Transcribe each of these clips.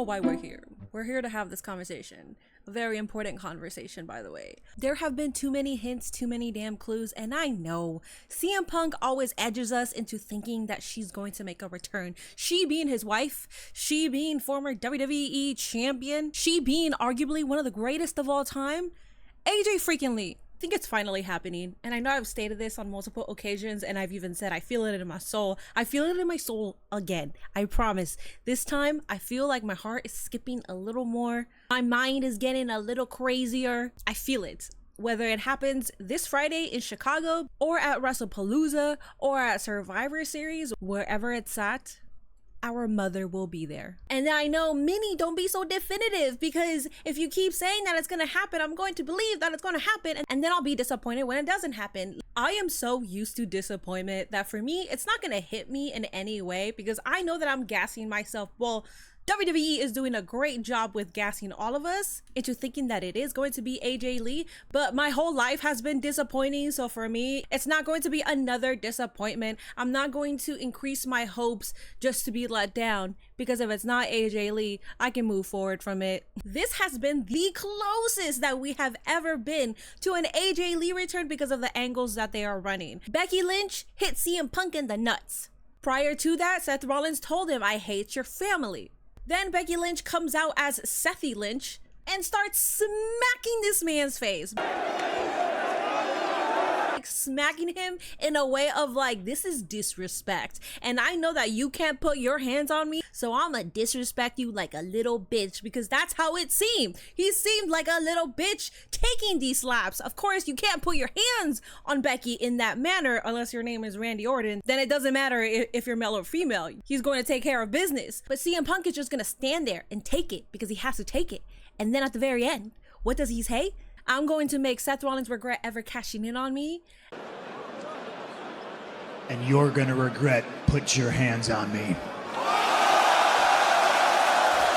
why we're here. We're here to have this conversation. A very important conversation, by the way. There have been too many hints, too many damn clues, and I know CM Punk always edges us into thinking that she's going to make a return. She being his wife, she being former WWE champion, she being arguably one of the greatest of all time. AJ freaking Lee. I think it's finally happening, and I know I've stated this on multiple occasions, and I've even said I feel it in my soul. I feel it in my soul again. I promise. This time, I feel like my heart is skipping a little more. My mind is getting a little crazier. I feel it. Whether it happens this Friday in Chicago, or at WrestlePalooza, or at Survivor Series, wherever it's at, our mother will be there. And I know, Minnie, don't be so definitive, because if you keep saying that it's gonna happen, I'm going to believe that it's gonna happen, and then I'll be disappointed when it doesn't happen. I am so used to disappointment that for me, it's not gonna hit me in any way, because I know that I'm gassing myself. Well, WWE is doing a great job with gassing all of us into thinking that it is going to be AJ Lee, but my whole life has been disappointing, so for me, it's not going to be another disappointment. I'm not going to increase my hopes just to be let down, because if it's not AJ Lee, I can move forward from it. This has been the closest that we have ever been to an AJ Lee return because of the angles that they are running. Becky Lynch hit CM Punk in the nuts. Prior to that, Seth Rollins told him, "I hate your family." Then Becky Lynch comes out as Sethy Lynch and starts smacking this man's face. Like, smacking him in a way of like, this is disrespect. And I know that you can't put your hands on me, so I'ma disrespect you like a little bitch, because that's how it seemed. He seemed like a little bitch taking these slaps. Of course, you can't put your hands on Becky in that manner unless your name is Randy Orton. Then it doesn't matter if you're male or female. He's going to take care of business. But CM Punk is just gonna stand there and take it because he has to take it. And then at the very end, what does he say? "I'm going to make Seth Rollins regret ever cashing in on me. And you're gonna regret put your hands on me."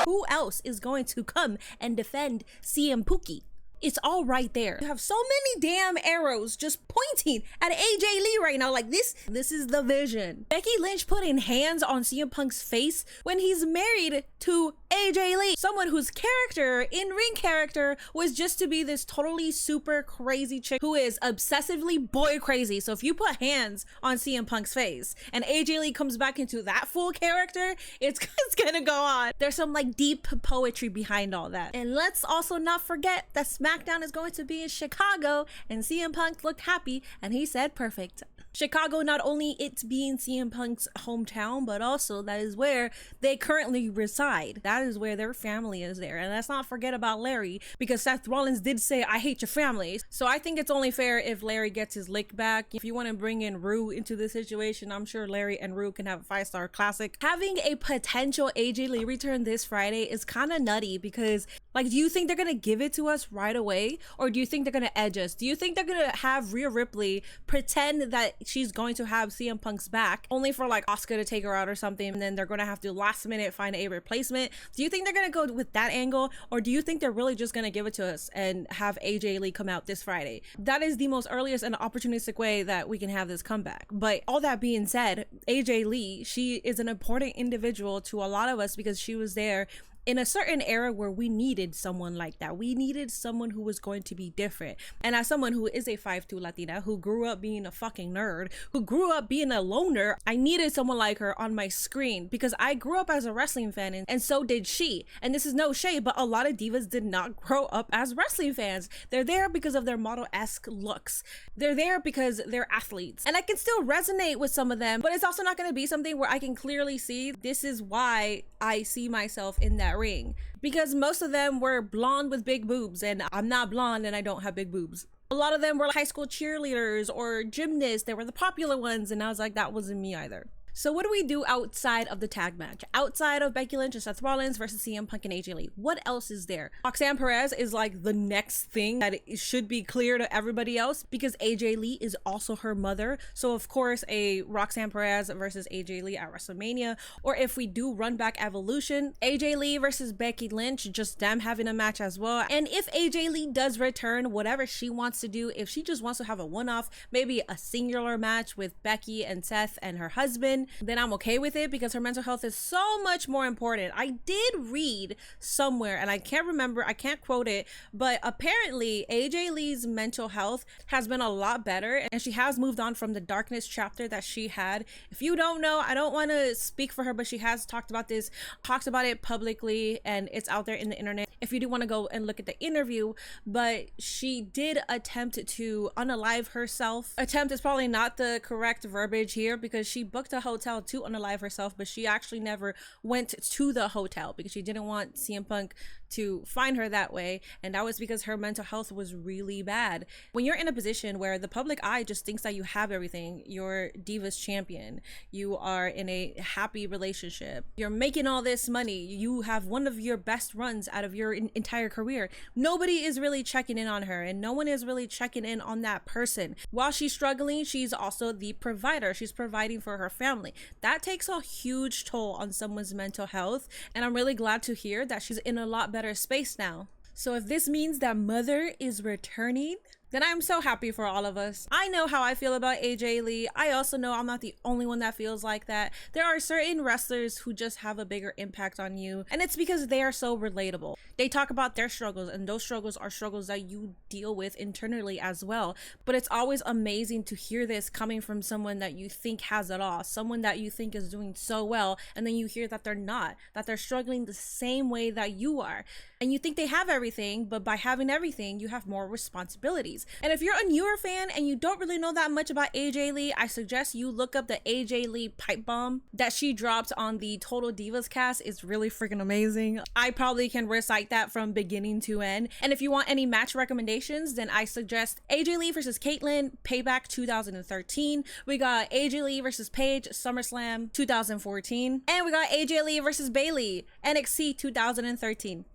Who else is going to come and defend CM Pookie? It's all right there. You have so many damn arrows just pointing at AJ Lee right now. Like, this is the vision. Becky Lynch putting hands on CM Punk's face when he's married to AJ Lee, someone whose character, in-ring character, was just to be this totally super crazy chick who is obsessively boy crazy. So if you put hands on CM Punk's face and AJ Lee comes back into that full character, it's gonna go on. There's some like deep poetry behind all that. And let's also not forget that SmackDown is going to be in Chicago, and CM Punk looked happy and he said perfect. Chicago, not only it being CM Punk's hometown, but also that is where they currently reside. That is where their family is there. And let's not forget about Larry, because Seth Rollins did say, "I hate your family." So I think it's only fair if Larry gets his lick back. If you want to bring in Rue into this situation, I'm sure Larry and Rue can have a 5-star classic. Having a potential AJ Lee return this Friday is kind of nutty, because like, do you think they're gonna give it to us right away, or do you think they're gonna edge us? Do you think they're gonna have Rhea Ripley pretend that she's going to have CM Punk's back only for like Asuka to take her out or something, and then they're gonna have to last minute find a replacement? Do you think they're gonna go with that angle, or do you think they're really just gonna give it to us and have AJ Lee come out this Friday? That is the most earliest and opportunistic way that we can have this comeback. But all that being said, AJ Lee, she is an important individual to a lot of us because she was there in a certain era where we needed someone like that. We needed someone who was going to be different. And as someone who is a 5'2" Latina, who grew up being a fucking nerd, who grew up being a loner, I needed someone like her on my screen, because I grew up as a wrestling fan, and so did she. And this is no shade, but a lot of divas did not grow up as wrestling fans. They're there because of their model-esque looks. They're there because they're athletes. And I can still resonate with some of them, but it's also not going to be something where I can clearly see this is why I see myself in that ring, because most of them were blonde with big boobs, and I'm not blonde and I don't have big boobs. A lot of them were high school cheerleaders or gymnasts. They were the popular ones, and I was like, that wasn't me either. So what do we do outside of the tag match? Outside of Becky Lynch and Seth Rollins versus CM Punk and AJ Lee, what else is there? Roxanne Perez is like the next thing that it should be clear to everybody else, because AJ Lee is also her mother. So of course, a Roxanne Perez versus AJ Lee at WrestleMania, or if we do run back Evolution, AJ Lee versus Becky Lynch, just them having a match as well. And if AJ Lee does return, whatever she wants to do, if she just wants to have a one-off, maybe a singular match with Becky and Seth and her husband, then I'm okay with it, because her mental health is so much more important. I did read somewhere, and I can't remember, I can't quote it, but apparently AJ Lee's mental health has been a lot better, and she has moved on from the darkness chapter that she had. If you don't know, I don't want to speak for her, but she has talked about this, talks about it publicly, and it's out there in the internet if you do want to go and look at the interview. But she did attempt to unalive herself. Attempt is probably not the correct verbiage here, because she booked a hotel to unalive herself, but she actually never went to the hotel because she didn't want CM Punk to find her that way, and that was because her mental health was really bad. When you're in a position where the public eye just thinks that you have everything, you're Divas champion, you are in a happy relationship, you're making all this money, you have one of your best runs out of your entire career, nobody is really checking in on her, and no one is really checking in on that person. While she's struggling, she's also the provider. She's providing for her family. That takes a huge toll on someone's mental health, and I'm really glad to hear that she's in a lot better space now. So if this means that Mother is returning, then I'm so happy for all of us. I know how I feel about AJ Lee. I also know I'm not the only one that feels like that. There are certain wrestlers who just have a bigger impact on you, and it's because they are so relatable. They talk about their struggles, and those struggles are struggles that you deal with internally as well. But it's always amazing to hear this coming from someone that you think has it all, someone that you think is doing so well, and then you hear that they're not, that they're struggling the same way that you are. And you think they have everything, but by having everything, you have more responsibilities. And if you're a newer fan and you don't really know that much about AJ Lee, I suggest you look up the AJ Lee pipe bomb that she dropped on the Total Divas cast. It's really freaking amazing. I probably can recite that from beginning to end. And if you want any match recommendations, then I suggest AJ Lee versus Caitlyn, Payback 2013. We got AJ Lee versus Paige, SummerSlam 2014. And we got AJ Lee versus Bayley, NXT 2013.